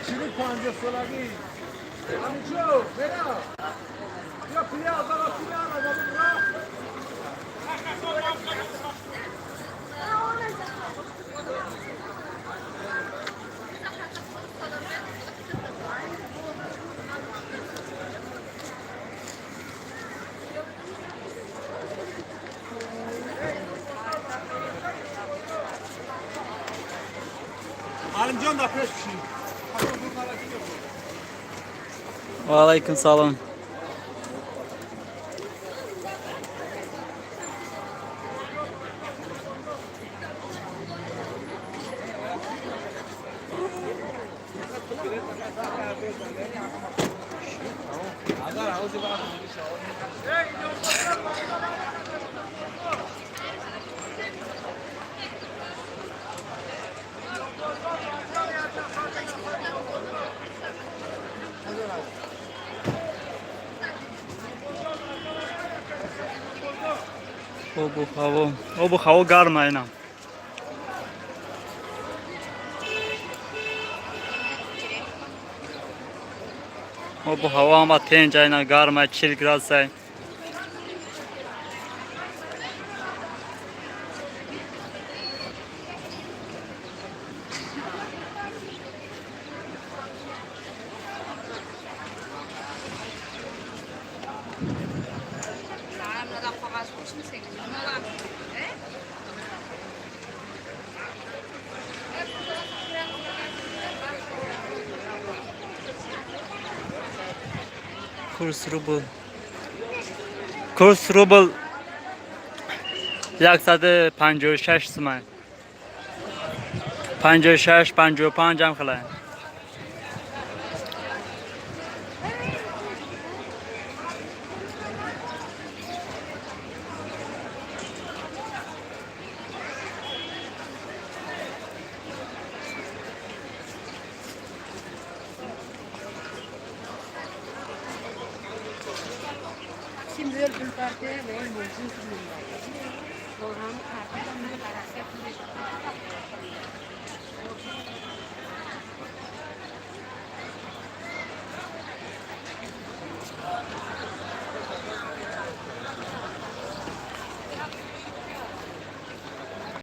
چیلی 50 سالگی همینجور برا یا پیا آزالا پیا آزالا برا Alimcan da peş bir şey. Aleyküm selam. O bu hava garma aynen. O bu hava ama tencayla garma çilgrasay. Kurs rubl 156 تومن 56 55 هم خلاه Şimdi bir partiye ve mümkün değil. Doğru mu?